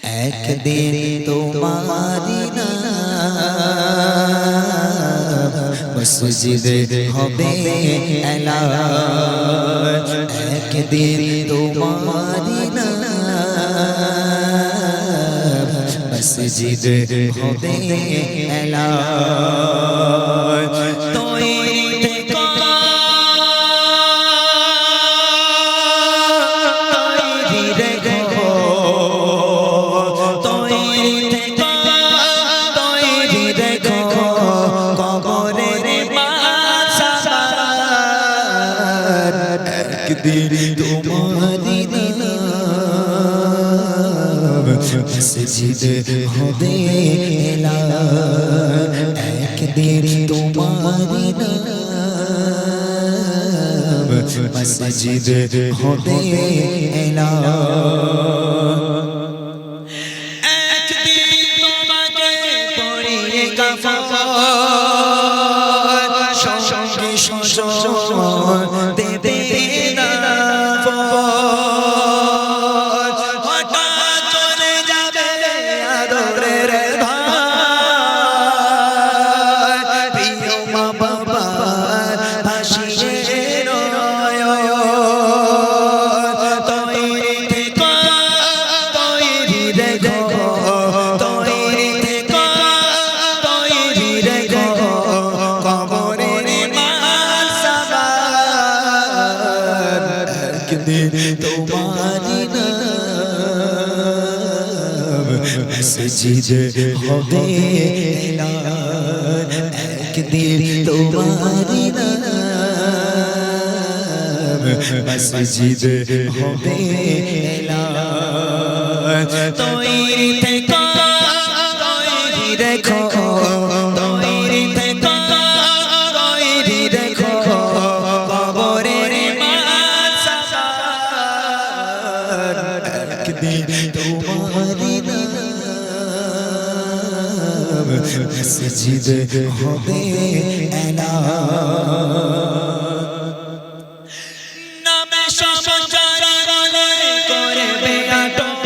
একদিন তোমারি নাম মসজিদে হবে এলান, একদিন তোমারি নাম মসজিদে হবে এলান। তোমারি নাম মসজিদে হবে এলান, একদিন তোমারি নাম মসজিদে হবে এলান। একদিন তোমাকে পরিয়ে কাফন সঙ্গে সজন দেবে তোমারি নাম মসজিদে হবে এলান, একদিন তোমারি নাম মসজিদে হবে এলান। তৈরি থেকো তৈরি রেখো, তৈরি থেকো তৈরি রেখো, কবরের একদিন তোমারি নাম মসজিদে হবে এলান। নামে সমাচারে করবে আটক,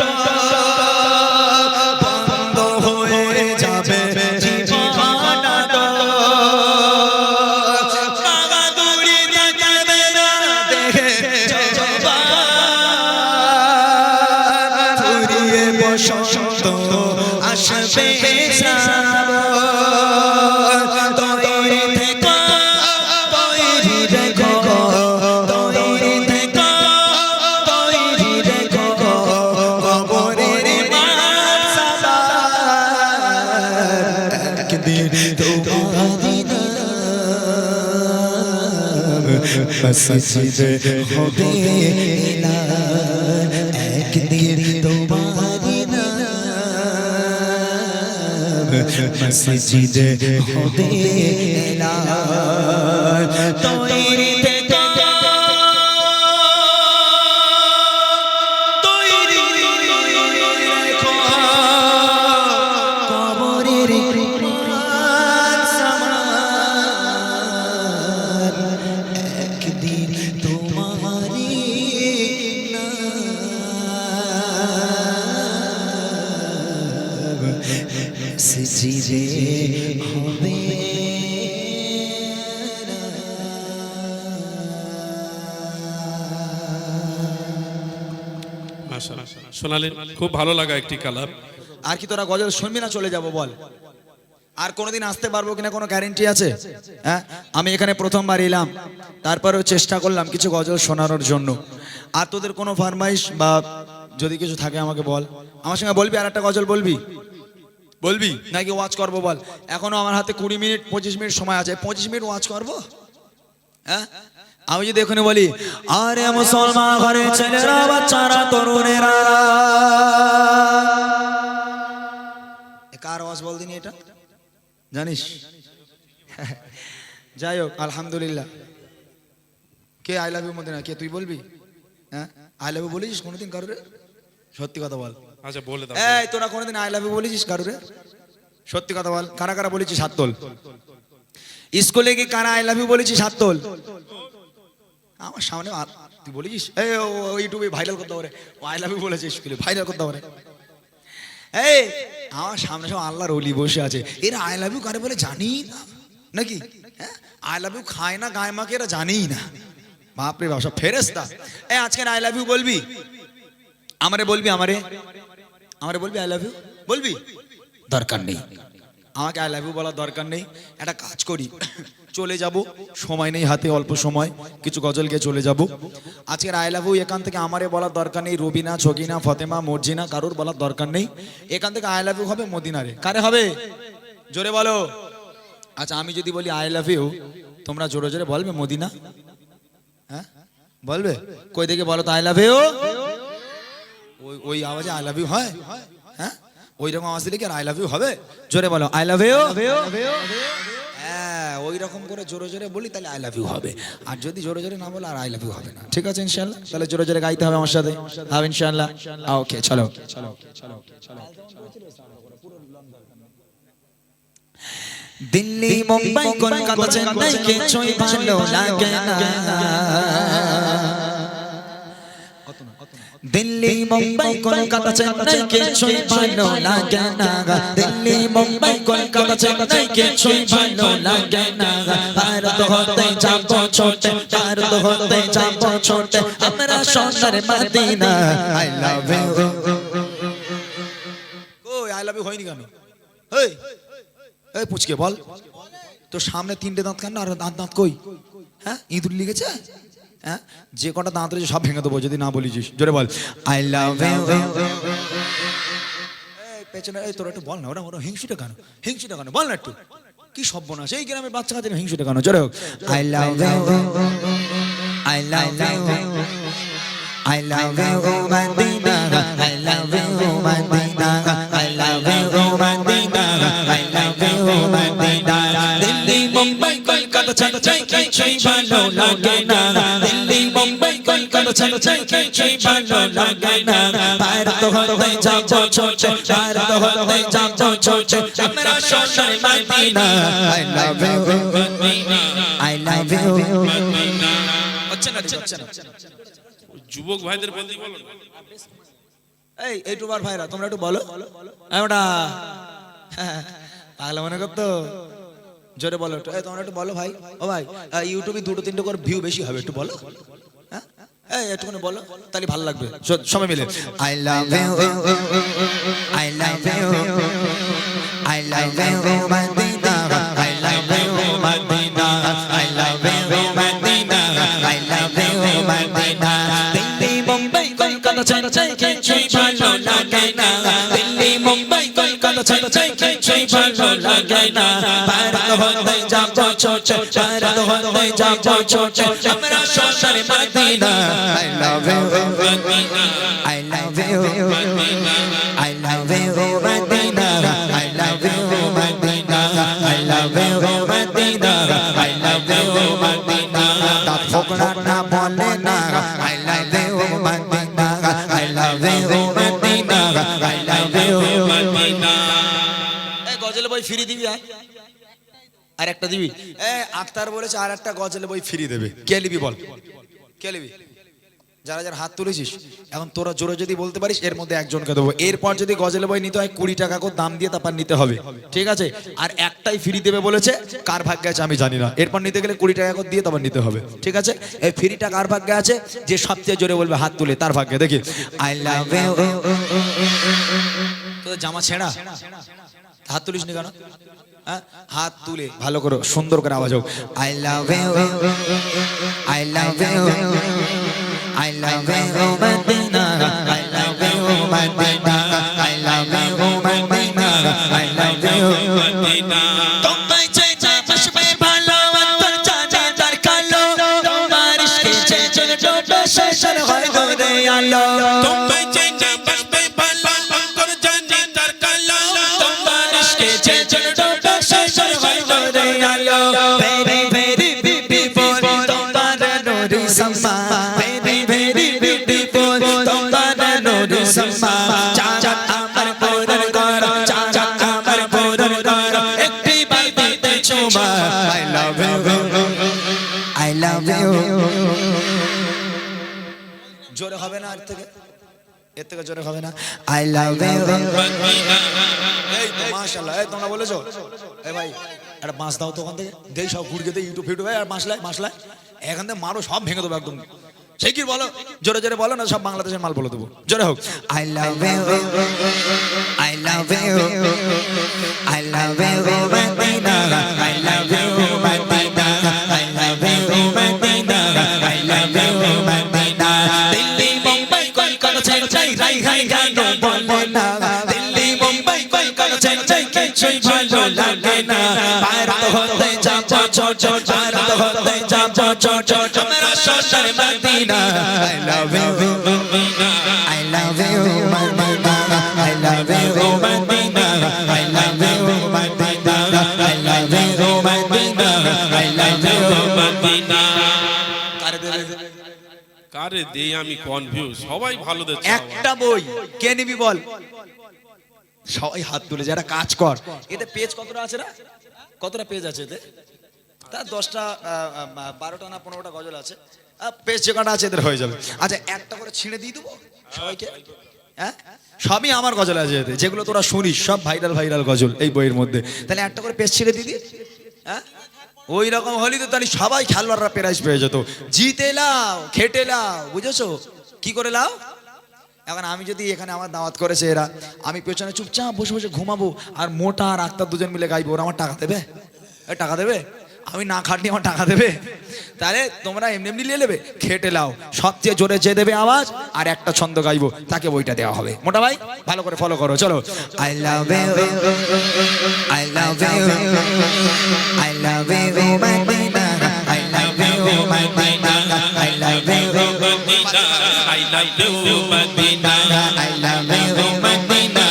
বন্ধ হয়ে যাবে জীবন বাগাদুরি দেখবে না দেখে বসন্ত আসবে শ্রাবণ, তৈরি থেকো তৈরি রেখো, তৈরি থেকো তৈরি রেখো, কবরের মাসাবার একদিন তোমারি নাম মসজিদে হবে এলান, একদিন তোমারি মসজিদে হবে এলান। তৈরি থেকো তৈরি রেখো, কবরের মাসাবার একদিন তোমারি মসজিদে হবে। শোনালেন, খুব ভালো লাগা একটি কালাম। আর কি তোরা গজল শুনবি না চলে যাব বল? আর কোনোদিন আসতে পারবো কিনা কোনো গ্যারেন্টি আছে? হ্যাঁ, আমি এখানে প্রথমবার এলাম, তারপরেও চেষ্টা করলাম কিছু গজল শোনানোর জন্য। আর তোদের কোনো ফরমাইশ বা যদি কিছু থাকে আমাকে বল, আমার সঙ্গে বলবি। আর একটা গজল বলবি বলবি নাকি ওয়াচ করবো বল? এখনো আমার হাতে 20 মিনিট 25 মিনিট সময় আছে, 25 মিনিট ওয়াচ করবো। হ্যাঁ, আমি যদি এখানে বলি আরে মুসলমান ঘরে ছেলেরা বাচ্চারা তরুণেরা, কার আওয়াজ বল দিনি এটা জানিস? যাই হোক, আলহামদুলিল্লাহ। কে আই লাভ ইউ মদিনা, কে তুই বলবি? হ্যাঁ, আই লাভ ইউ বলেছিস কোনোদিন কারোরে? সত্যি কথা বল। আচ্ছা বলে দাও। এই তোরা কোনোদিন আই লাভ ইউ বলেছিস কারোরে? সত্যি কথা বল, কারা কারা বলেছিস হাত তোল। স্কুলে কি কারা আই লাভ ইউ বলেছিস হাত তোল। আমার সামনে তুই বলেছিস? এই ইউটিউবে ভাইরাল করতে পারে, ও আই লাভ ইউ বলেছে স্কুলে, ভাইরাল করতে পারে। এই আমার সামনে সব আল্লাহর ওলি বসে আছে, এরা আই লাভ ইউ কারে বলে জানি না নাকি? হ্যাঁ, আই লাভ ইউ খায় না গায়ে মাকে, এরা জানিই না। বাপরে বাপ, সব ফেরেশতা। এই আজকে আই লাভ ইউ বলবি, আমারে বলবি, আমারে বলবি আই লাভ ইউ বলবি? দরকার নেই, আমাকে আই লাভ ইউ বলার দরকার নেই। একটা কাজ করি, চলে যাব, সময় নেই হাতে, অল্প সময়, কিছু গজল গিয়ে চলে যাব। আজকের আই লাভ ইউ এখান থেকে আমারে বলার দরকার নেই, রবিনা, ছগিনা, ফতেমা, মর্জিনা, কারুর বলার দরকার নেই। এখান থেকে আই লাভ ইউ হবে মদিনারে। কারে হবে জোরে বলো? আচ্ছা আমি যদি বলি আই লাভ ইউ, তোমরা জোরে জোরে বলবে মদিনা? হ্যাঁ বলবে? কই দেখে বলো তো আই লাভ ইউ। ওই আওয়াজে আই লাভ ইউ হয়? হ্যাঁ, ওই রকম আওয়াজ দিলে কি আর আই লাভ ইউ হবে? জোরে বলো আই লাভ ইউ। হ্যাঁ, ওই রকম করে জোরে জোরে বলি তাহলে আই লাভ ইউ হবে, আর যদি জোরে জোরে না বলো আর আই লাভ ইউ হবে না। ঠিক আছে ইনশাআল্লাহ? তাহলে জোরে জোরে গাইতে হবে আমার সাথে, হবে ইনশাআল্লাহ? ওকে চলো। দিল্লি, মুম্বাই, কলকাতা, চেন্নাই কিছুই ভালো লাগে না। দিল্লি, মুম্বাই, কলকাতা, চেন্নাই কিছুই ভালো লাগে না। দিল্লি, মুম্বাই, কলকাতা, চেন্নাই কিছুই ভালো লাগে না। ভারত হতে যাবো ছোটে, ভারত হতে যাবো ছোটে, আমরা সোনার মদিনা। I love you. ওই আই লাভ ইউ হয়নি কেন? এই এই পুচকে বল, তোর সামনে তিনটে দাঁত কেন আর দাঁত দাঁত কই? হ্যাঁ, ইঁদুর লিখেছে? হ্যাঁ, যে কটা দাঁত রয়েছে সব ভেঙে দেবো যদি না বলিস। জোরে বল আই লাভ ইউ। পেছনে এই তোর একটু বল না, ওরা ওরা হিংসুটা কেন? হিংসুটা কেন বল না একটু? কি সর্বনাশ, এই গ্রামের বাচ্চা কাছে হিংসুটা কেন? জোরে হোক I love you, I love you, I love you Medina, I love you Medina, I love you Medina, I love you Medina. Delhi, Mumbai, Kolkata, Chennai কিছুই ভালো লাগে না। দিল্লি, মুম্বাই, কলকাতা, চেন্নাই কিছুই ভালো লাগে না। ভারত হতে যাবো ছোটে, ভারত হতে যাবো ছোটে, আমরা সোনার Medina. I love you, I love you. হচ্ছে না, হচ্ছে না। যুবক ভাইদের বলতে বলো। এই ইউটিউবার ভাইরা তোমরা একটু বলো, ওটা পাগলা মনে করতো? জোরে বলো একটু, এই তোমরা একটু বলো ভাই। ও ভাই, ইউটিউবে 2-3 করে ভিউ বেশি হবে, একটু বলো। হ্যাঁ, এই একটুখানি বলো, তাহলে ভালো লাগবে সবাই মিলে। I love you, I love you, I love you Medina, I love you Medina, I love you Medina, I love you Medina. Delhi, Mumbai, Kolkata, Chennai কিছুই ভালো লাগে না। দিল্লি, মুম্বাই, কলকাতা, চেন্নাই কিছুই ভালো লাগে না। ভারত হতে যাবো ছোটে, ভারত হতে যাবো ছোটে, আমরা সোনার Medina. I love you, I love you, I love you Medina, I love you Medina, I love you Medina, I love you Medina. তার ফোকরা না বলে না, I love you Medina, I love you Medina, I love you Medina. এই গজল বই free দিবি? আর একটা দিবি? আক্তার বলেছে আর একটা গজল বই ফ্রি দেবে। কে নিবি বল, কে নিবি? যারা যারা হাত তুলেছিস, এখন তোরা জোরে যদি বলতে পারিস এর মধ্যে একজনকে দেবো। এরপর যদি গজল বই নিতে হয় 20 টাকা করে দাম দিয়ে তারপর নিতে হবে, ঠিক আছে? আর একটাই ফ্রি দেবে বলেছে, কার ভাগ্যে আছে আমি জানি না। এরপর নিতে গেলে 20 টাকা করে দিয়ে তারপর নিতে হবে, ঠিক আছে? এই ফ্রিটা কার ভাগ্যে আছে? যে সবচেয়ে জোরে বলবে হাত তুলে তার ভাগ্যে। দেখি আই লাভ ইউ। তো জামা ছেঁড়া, হাত তুলিস নি কেন? হাত তুলে ভালো করে সুন্দর করে আওয়াজ হোক I love you, I love you, I love you Medina, I love you Medina, I love you Medina, I love you Medina. তোমায় চাই চাই বসবে ভালো অন্তর জানে তার কালো, তোমার ইশকে চাই চলে ডোবে শেষের হয় দরে আলো। তোমায় চাই চাই বসবে ভালো অন্তর জানে তার কালো, তোমার ইশকে চাই চলে ডোবে শেষের হয় দরে আলো। Very very beautiful তোমার নূর সমা, very very beautiful তোমার নূর সমা। চাঁদ আমার পূরণ করো, চাঁদ আমার পূরণ করো, একটি বাড়িতে চুমা। I love you, I love you। জোরে হবে না আর থেকে? এর থেকে জোরে হবে না? I love you. এই মাশাআল্লাহ, এই তোমরা বলেছো? এই ভাই একটা বাঁশ দাও তো ওখান থেকে, দেই সব ঘুরকে দেই ইউটিউব ফিউটিউবে, আর মাসলাই এখান থেকে মারো, সব ভেঙে দেবো একদম। সে কি বলো, জোরে জোরে বলো না, সব বাংলাদেশের মাল বলে দেবো, জোরে হোক। I love you, I love you, I love you Medina, I love you Medina, I love you Medina, I love you Medina. Delhi Mumbai Kolkata চাই রাই হাই গানো বলে না, দিল্লি মুম্বাই কলকাতা চাই কিছুই ভালো লাগে না। ভারত হতে যাব ছোট, ভারত হতে যাব ছোট, মেরা শহর Medina. I love you, I love you, Madina. I love you, Madina. I love you, Madina. I love you, Madina. I love you, Madina. কারে দেই আমি কনফিউজ, সবাই ভালো দিচ্ছে। একটা বই কে নিবি বল? সবাই হাত তুলে, যারা কাজ কর। এতে পেজ কতটা আছে না? কতটা পেজ আছে এতে? তা 10টা 12টা না 15টা গজল আছে। পেজ যে কটা আছে এদের হয়ে যাবে। আচ্ছা একটা করে ছিঁড়ে দিয়ে দেবো সবাইকে, হ্যাঁ? সবই আমার গজল আছে এতে, যেগুলো তোরা শুনিস সব ভাইরাল গজল এই বইয়ের মধ্যে। তাহলে একটা করে পেজ ছিঁড়ে দিয়ে দিই, হ্যাঁ? ওই রকম হলি তো তাহলে সবাই খেলোয়াড়রা প্রাইজ পেয়ে যেত। জিতে লাও, খেটে লাও, বুঝেছো? কি করে লাও? এখন আমি যদি এখানে আমার দাওয়াত করেছে এরা, আমি পেছনে চুপচাপ বসে বসে ঘুমাবো, আর মোটা আর আক্তার দুজন মিলে গাইবো, ওরা আমার টাকা দেবে? টাকা দেবে? আমি না খাটনি আমার টাকা দেবে? তাহলে তোমরা এমনি এমনি নিয়ে নেবে? খেটে লাও, সবচেয়ে জোরে যে দেবে আওয়াজ আর একটা ছন্দ গাইবো তাকে বইটা দেওয়া হবে। মোটা ভাই ভালো করে ফলো করো, চলো। I love you, I love you, I love you Medina, I love you Medina, I love you Madina, I love you Madina, I love you Madina.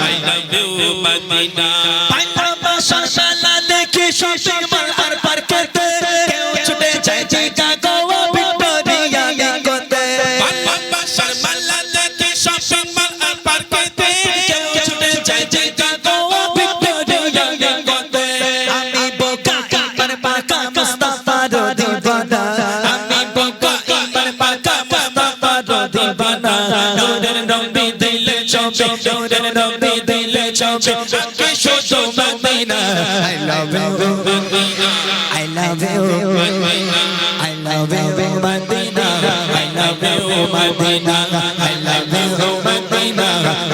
I love you Madina. পাঞ্জাবা শালা দেখে শপিং মল আর পার্কেতে, কেউ ছুটে যায় চিকাগো ভিক্টোরিয়া করতে। বাবা শর্মালা দেখে শপিং মল আর পার্কেতে, কেউ ছুটে যায় চিকাগো ভিক্টোরিয়া করতে। আমি বোকা ইমান পাকা মুস্তাফার দিওয়ানা, আমি বোকা ইমান পাকা মুস্তাফার দিওয়ানা। নূরের নবী দিলে চোখে, নূরের নবী দিলে চোখে, আকে শুধু Medina. I love you, I love you, I love you Medina, I love you Medina, I love you Medina,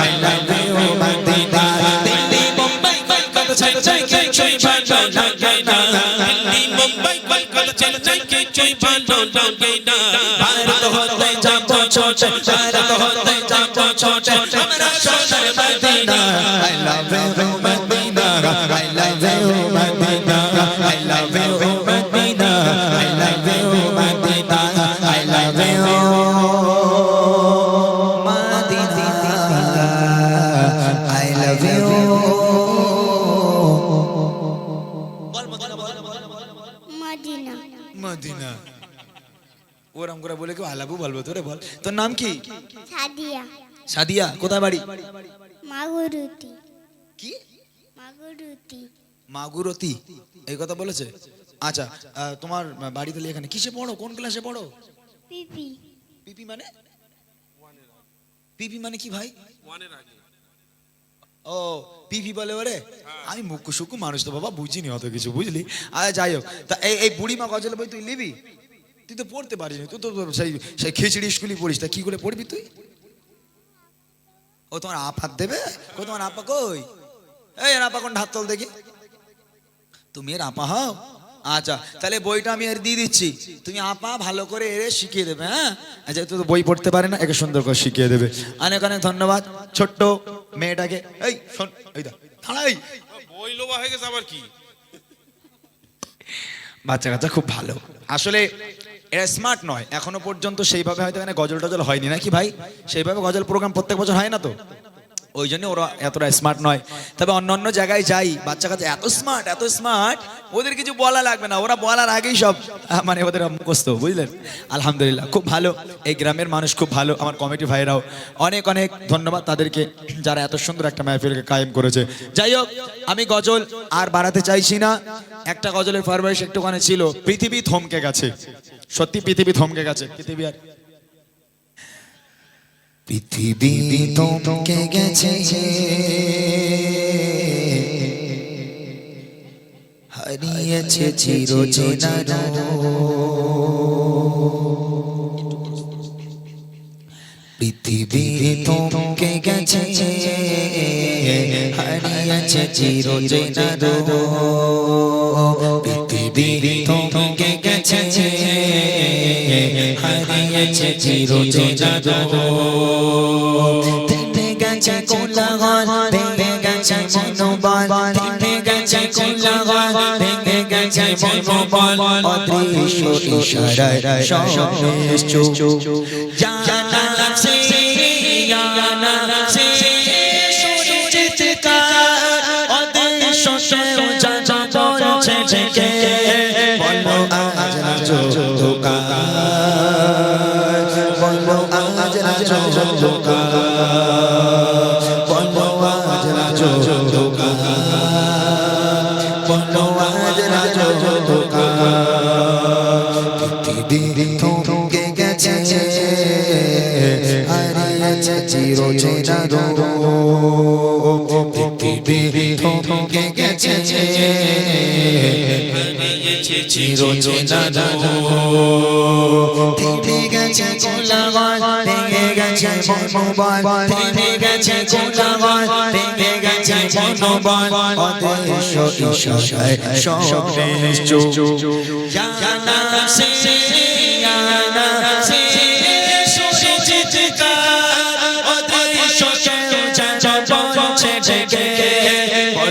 I love you Medina. Delhi Mumbai Kolkata চাই কিছুই ভালো লাগে না, দিল্লি মুম্বাই কলকাতা চাই কিছুই ভালো লাগে না। ভারত হতে যাব ছোট, ভারত হতে যাব ছোট, আমরা শহর Medina. I love you Medina, I love you Medina, I love you Medina, I love you Medina, I love you Medina, I love you। বল মদিনা, বল মদিনা। মদিনা। ওরম করে বলে কেউ আলাবু বলবো তোরে? বল তোর নাম কি? সাদিয়া। সাদিয়া, কোথায় বাড়ি? মাগুরুতি। কি? মাগুরুতি। মাগুরতি, এই কথা বলেছে? আচ্ছা তোমার বাড়ি তাহলে এখানে। কিসে পড়ো, কোন ক্লাসে পড়ো? পিপি। পিপি মানে? পিপি মানে কি ভাই? ওয়ানের আগে। ও পিপি বলে ওরে? আমি মুখ্য সুখ্য মানুষ তো বাবা, বুঝিনি অত কিছু, বুঝলি? আচ্ছা যাই হোক, তা এই বুড়িমা গজল বই তুই নিবি? তুই তো পড়তে পারিস, তুই তো সেই খিচড়ি স্কুলই পড়িস, তা কি করে পড়বি তুই? ও তোমার আপা দেবে? কই তোমার আপা কই? এই আপা কোন হাত তোল দেখি। তুমি এর আপা হও? আচ্ছা তাহলে বইটা আমি আর দিয়ে দিচ্ছি, তুমি আপা ভালো করে এর শিখিয়ে দেবে, হ্যাঁ? আচ্ছা তুই তো বই পড়তে পারে না, একে সুন্দর করে শিখিয়ে দেবে। অনেক অনেক ধন্যবাদ ছোট্ট মেয়েটাকে। এই শোন, এই দাঁড়াই, বই লোবা হয়ে গেছে আবার কি? বাচ্চা কাচ্চা খুব ভালো, আসলে এরা স্মার্ট নয় এখনো পর্যন্ত সেইভাবে, হয়তো এখানে গজল টজল হয়নি নাকি ভাই? সেইভাবে গজল প্রোগ্রাম প্রত্যেক বছর হয় না তো, ওই জন্য ওরা এতটা স্মার্ট নয়। তবে অন্য অন্য জায়গায় যাই, বাচ্চা কাচ্চা এত স্মার্ট, ওদের কিছু বলা লাগবে না, ওরা বলার আগেই সব মানে ওদের মুখস্থ, বুঝলেন? আলহামদুলিল্লাহ খুব ভালো, এই গ্রামের মানুষ খুব ভালো, আমার কমিটি ভাইরাও অনেক অনেক ধন্যবাদ তাদেরকে, যারা এত সুন্দর একটা মাহফিলকে কায়েম করেছে। যাই হোক, আমি গজল আর বাড়াতে চাইছি না, একটা গজলের ফরমাইশ একটুখানি ছিল, পৃথিবী থমকে গেছে, সত্যি পৃথিবী থমকে গেছে, পৃথিবী আর পৃথিবী তোমকে গেছে হারিয়েছে চিরচেনা পৃথিবী তোমকে গেছে হারিয়েছে চিরচেনা পৃথিবী তোমকে গেছে হারিয়েছে চিরচেনা থেমে গেছে কোলাহল ভেঙে গেছে মনোবল থেমে গেছে কোলাহল ভেঙে গেছে মনোবল অদৃশ্য ইশারায় সব নিশ্চুপ জানা সে জানা সে শুনেছে চিৎকার অদৃশ্য সেও জানা বলছে যে বলো আজ রাজো বলো আজ রাজো বলো আজ রাজো বলো আজ রাজো পৃথিবী তোমকে গেছে হারিয়েছে চিরচেনা পৃথিবী তোমকে গেছে চিরচেনা থেমে গেছে কোলাহল ভেঙে গেছে মনোবল থেমে গেছে কোলাহল ভেঙে গেছে মনোবল অদৃশ্য ইশারায় সব নিশ্চুপ জানা সে জানা সে শুনেছে চিৎকার অদৃশ্য সেও জানা বলছে যে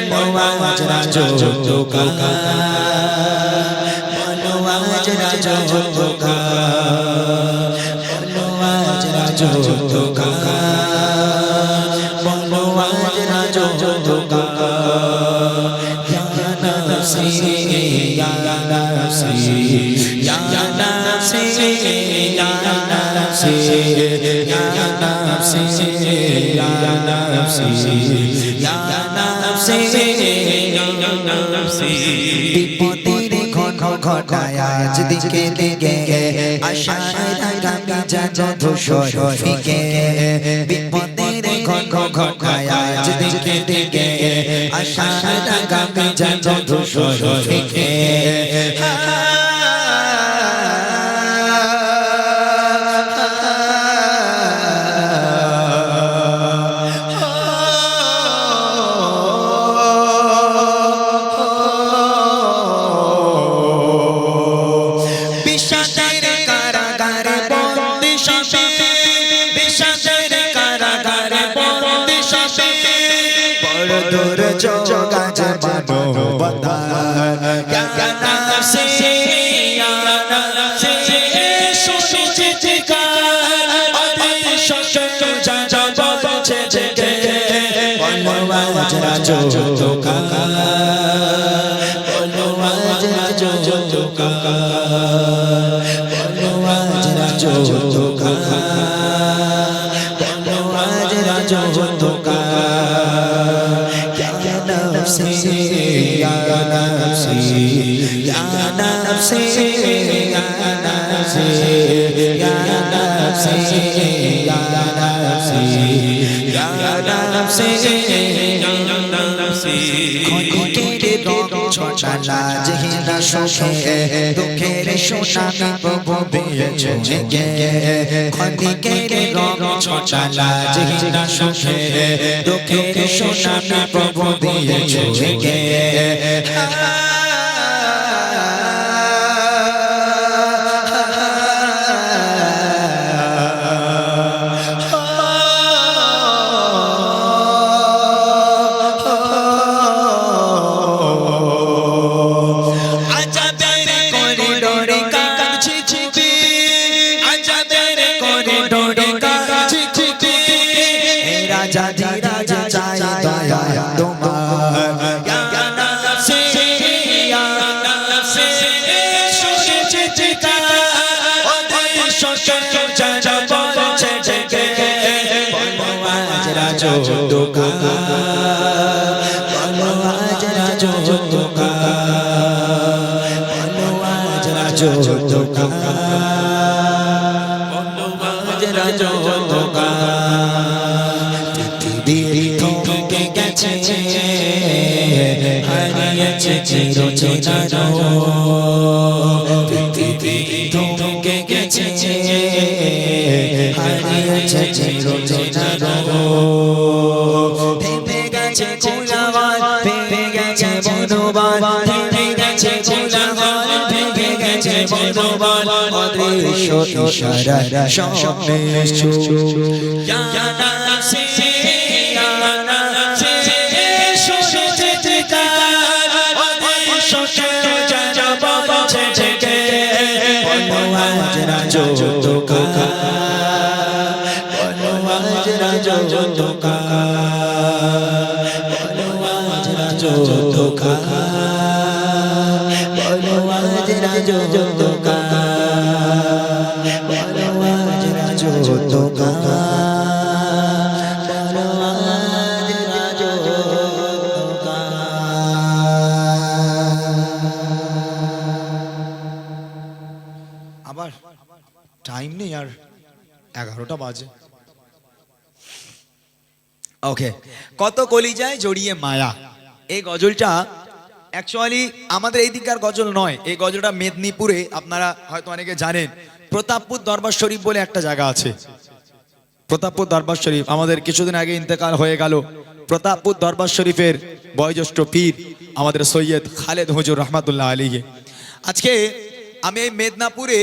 বলো আজ রাজো বলো আজ রাজো বলো আজ রাজো বলো আজ রাজো জানা সে জানা সে জানা সে জানা সে জানা সে জানা সে বিপদের ঘন ঘটায় আজ দিকে দিকে আশার আগামী যাজো ধূসর ফিকে বিপদের ঘন ঘটায় আজ দিকে দিকে আশার আগামী যাজো ধূসর ফিকে জগাজ মানবতার জানা সে জানা সে শুনেছে চিৎকার অদৃশ্য সেও জানা বলছে যে বলো আজ রাজো বলো আজ রাজো বলো আজ রাজো বলো আজ রাজো nafsi ya nafsi ya nafsi ya nafsi ya nafsi ya nafsi ya nafsi ya nafsi khonike rong chhotala jehina sokhe dukher shonami prabhu diyeche khonike rong chhotala jehina sokhe dukher shonami prabhu diyeche রাজো চিরচেনা পৃথিবী থমকে গেছে হারিয়েছে চিরচেনা থেমে গেছে কোলাহল ভেঙে গেছে বনবাল থেমে গেছে কোলাহল ভেঙে গেছে বনবাল অদৃশ্য ইশারা স্বপ্নে ইয়া নাফসি ইয়া নাফসি শুনতে চিৎকার অদৃশ্য যেন বলছে জেগে বলো আজ রাজো তোকা বলো আজ রাজো তোকা বলো আজ রাজো তোকা বলো আজ রাজো তোকা বলো আজ রাজো তোকা বলো আজ রাজো তোকা। আবার টাইম নেই আর 11টা বাজে। ওকে, কত কলিজায় জড়িয়ে মায়া, এই গজলটা অ্যাকচুয়ালি আমাদের এই দিককার গজল নয়। এই গজলটা মেদিনীপুরে, আপনারা হয়তো অনেকে জানেন, প্রতাপপুর দরবার শরীফ বলে একটা জায়গা আছে। প্রতাপপুর দরবার শরীফ আমাদের কিছুদিন আগে ইন্তেকাল হয়ে গেল। প্রতাপপুর দরবার শরীফের বয়োজ্যেষ্ঠ পীর আমাদের সৈয়দ খালেদ হুজুর রহমাতুল্লাহ আলাইহি। আজকে আমি এই মেদিনীপুরে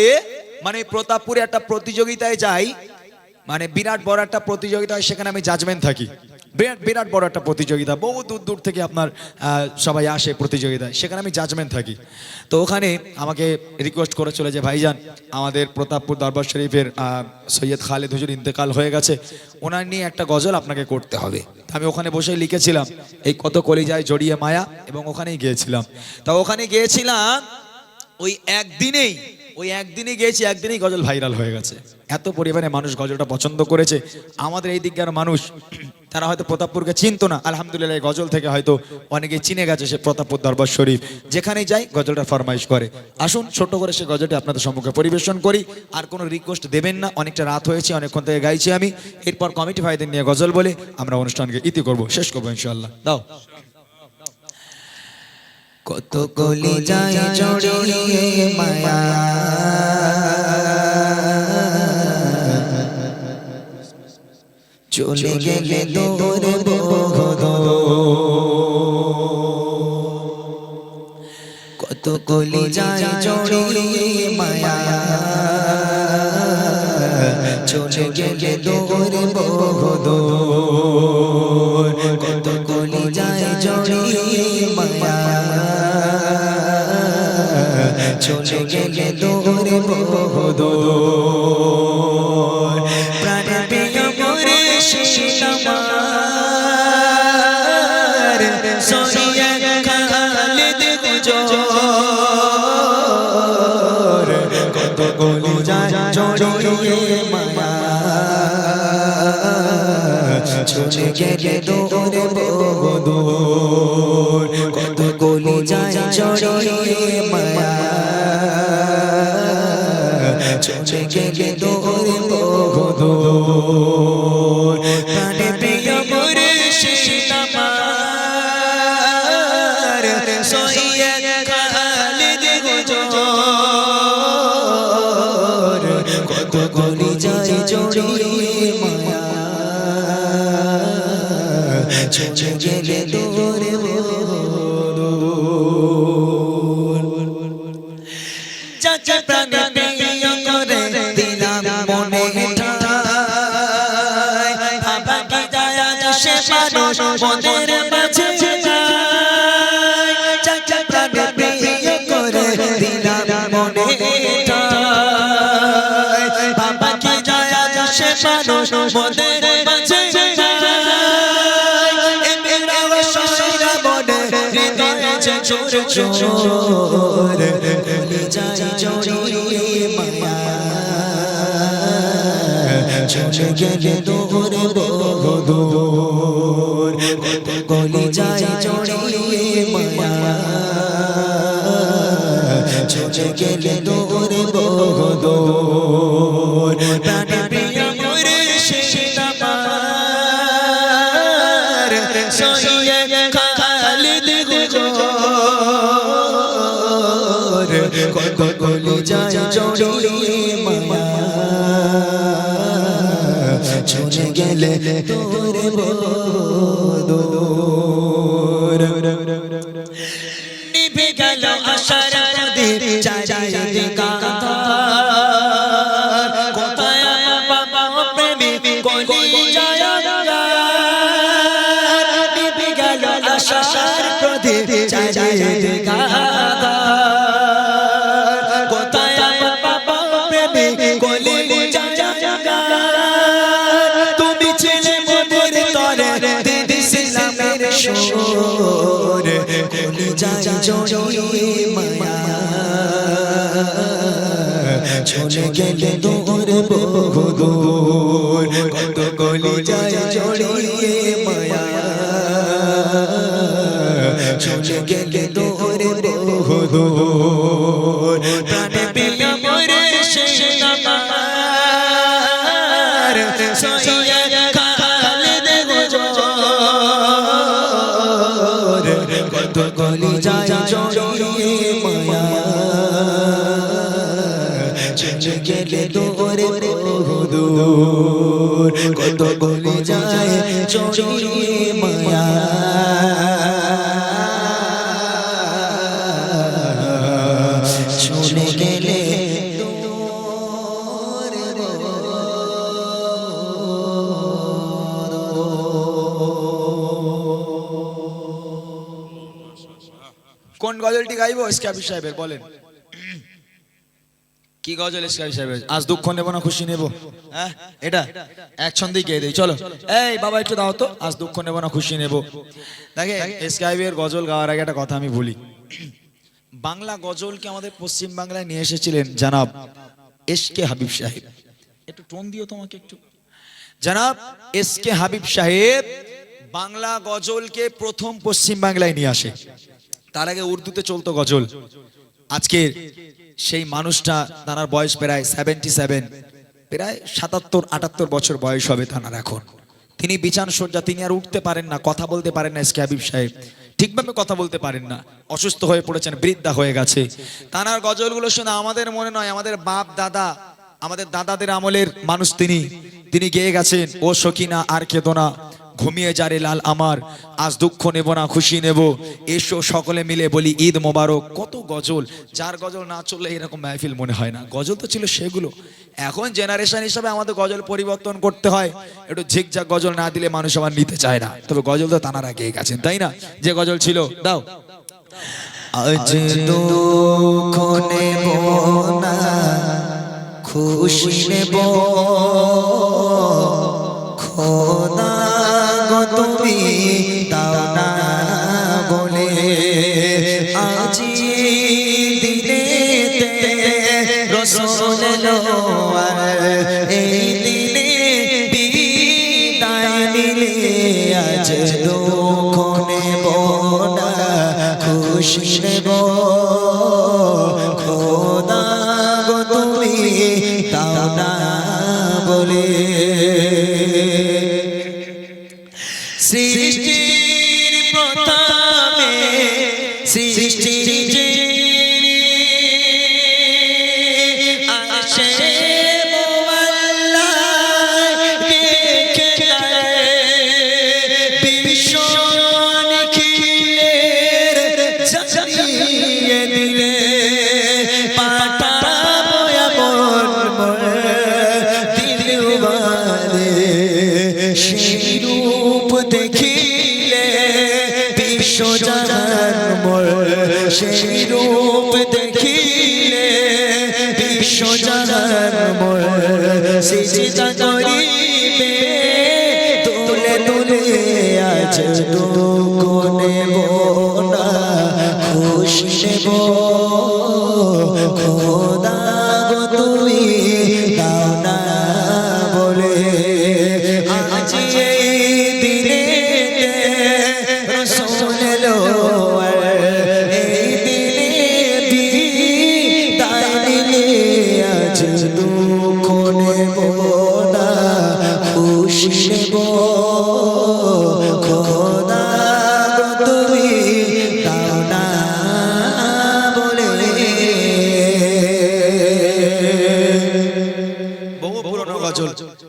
মানে প্রতাপপুরে একটা প্রতিযোগিতায় যাই, মানে বিরাট বড় একটা প্রতিযোগিতা হয়, সেখানে আমি জাজমেন্ট থাকি। বিরাট বড় একটা প্রতিযোগিতা, বহু দূর দূর থেকে আপনার সবাই আসে প্রতিযোগিতায়, সেখানে আমি জাজমেন্ট থাকি। তো ওখানে আমাকে রিকোয়েস্ট করে চলে যে ভাইজান আমাদের প্রতাপপুর দরবার শরীফের সৈয়দ খালেদ হুজুর ইন্তেকাল হয়ে গেছে, ওনার নিয়ে একটা গজল আপনাকে করতে হবে। আমি ওখানে বসে লিখেছিলাম এই কত কলিজায় জড়িয়ে মায়া, এবং ওখানেই গিয়েছিলাম। তা ওখানে গিয়েছিলাম ওই একদিনই গিয়েছি, একদিনই গজল ভাইরাল হয়ে গেছে। এত পরিমাণে মানুষ গজলটা পছন্দ করেছে। আমাদের এই দিককার মানুষ তারা হয়তো প্রতাপপুরকে চিনতো না, আলহামদুলিল্লাহ এই গজল থেকে হয়তো অনেকে চিনে গেছে সে প্রতাপপুর দরবার শরীফ। যেখানেই যাই গজলটা ফরমাইশ করে। আসুন ছোট করে সে গজলটি আপনাদের সম্মুখে পরিবেশন করি। আর কোনো রিকোয়েস্ট দেবেন না, অনেকটা রাত হয়েছে, অনেকক্ষণ থেকে গাইছি আমি। এরপর কমিটি ভাইদের নিয়ে গজল বলে আমরা অনুষ্ঠানকে ইতি করব, শেষ করবো ইনশাআল্লাহ। দাও। কত কলিজায় জড়িয়ে মায়া চলে গেলে দূরে বহুদূর, কত কলিজায় জড়িয়ে মায়া চলে গেলে দূরে বহুদূর, কত কলিজায় জড়িয়ে মায়া চলে গেলে দূরে বহুদূর, প্রাণে প্রিয় মুর্শিদ আমার সৈয়দ খালেদ হুজুর, কত কলিজায় জড়িয়ে মায়া চলে গেলে দূরে বহুদূর, কত কলিজায় জড়িয়ে মায়া চলে গেলে দূরে বহুদূর, প্রাণে প্রিয় মুর্শিদ আমার সৈয়দ খালেদ হুজুর, কত কলিজায় জড়িয়ে মায়া চলে গেলে দূরে বহুদূর, যাকে প্রাণে প্রিয় করে দিলাম মনে ঠাই, বাবা কি দয়া সে মানুষ মনের মাঝে যায়, যাকে প্রাণে প্রিয় করে দিলাম মনে ঠাই, বাবা কি দয়া সে মানুষ মনের মাঝে যায়, এমরা সয়রা মনে হৃদয়ে জোর জোর, কলিজায় জড়িয়ে মায়া চলে গেলে দূরে বহুদূর, কত কলিজায় জড়িয়ে মায়া চলে গেলে দূরে বহুদূর, প্রাণে প্রিয় মুর্শিদ আমার সৈয়দ খালেদ হুজুর, গলি যায় জড়িয়ে মায়া চলে গেলে তোর বদর নিভে গেল আশার প্রদীপ চারিদিকে কাঁথা কোথায় বাবা প্রেমিক গলি যায় নিভে গেল আশার প্রদীপ চারিদিকে কাঁথা কোথায় বাবা প্রেমিক গলি যায় তুমি ছিলে মোদের তরে দিদিছিলামের শোর গলি যায় জড়িয়ে মায়া চলে গেলে তোর বহুদূর কত গলি যায় জড়িয়ে মায়া চলে গেলে তোর বহুদূর প্রাণে প্রিয় মরে সেই আমার সইয়া খালেদ গোজর কত গলি যায় জড়িয়ে মায়া চলে গেলে তোর বহুদূর কত গলি যায় জড়িয়ে মায়া চলে গেলে কোন গজলটি গাইবো ইসকাবি সাহেবের বলেন কি গজল ইসকাবি সাহেবের আজ দুঃখ নেব না খুশি নেব হ্যাঁ এটা এক ছন্দেই গেয়ে দেই চলো এই বাবা একটু দাও তো আজ দুঃখ নেব না খুশি নেব দেখে ইসকাবির গজল গাওয়ার আগে একটা কথা আমি বলি বাংলা গজলকে আমাদের পশ্চিম বাংলায় নিয়ে এসেছিলেন জনাব এসকে হাবিব সাহেব একটু টোন দিও তোমাকে একটু জনাব এসকে হাবিব সাহেব বাংলা গজলকে প্রথম পশ্চিম বাংলায় নিয়ে আসে তার আগে উর্দুতে চলতো গজল আজকে সেই মানুষটা তার বয়স প্রায় 77 প্রায় 77-78 বছর বয়স হবে তার এখন তিনি বিছান সজ্জা তিনি আর উঠতে পারেন না কথা বলতে পারেন না এসকে হাবিব সাহেব ঠিকভাবে কথা বলতে পারেন না অসুস্থ হয়ে পড়েছেন বৃদ্ধা হয়ে গেছে তার গজলগুলো শুনে আমাদের মনে নয় আমাদের বাপ দাদা আমাদের দাদাদের আমলের মানুষ তিনি গেয়ে গেছেন ও সকিনা আর কেঁদো না ঘুমিয়ে যারে লাল আমার আজ দুঃখ নেব না খুশি নেব এসো সকলে মিলে বলি ঈদ মোবারক কত গজল যার গজল না চললে এরকম মাহফিল মনে হয় না গজল তো ছিল সেগুলো এখন জেনারেশন হিসাবে আমাদের গজল পরিবর্তন করতে হয় একটু ঝিকঝাক গজল না দিলে মানুষ আবার নিতে চায় না তবে গজল তো তানারা গেয়ে গেছেন তাই না যে গজল ছিল দাও আজ দুঃখ নেব না খুশি নেব খোদা গো তুমি দাও না বলে আজি দিনেতে রসুল এলো এই দিনে বিদায় নিলে আজ দুঃখ নেব না খুশি নেব খোদা গো তুমি দাও না বলে সৃষ্টির প্রথমে সৃষ্টির আসে মোয়াল্লা দেখে বিশ্ব নিখিলের জানিয়ে দিলে পাঠাবো এমন দিলওয়ালে সেই রূপ দেখিলে বিশ্বজাহান মোর সেই রূপ দেখিলে বিশ্বজাহান মোর সিজদা করিবে তুলে তুলে আজ দুঃখ নেব না খুশি নেব খোদা গো তুমি দাও না বলে আজ এই দিনে রসুল এলো এই দিনে বিদায় নিলে আজ দুঃখ নেব না খুশি নেব খোদা গো তুমি দাও না গজল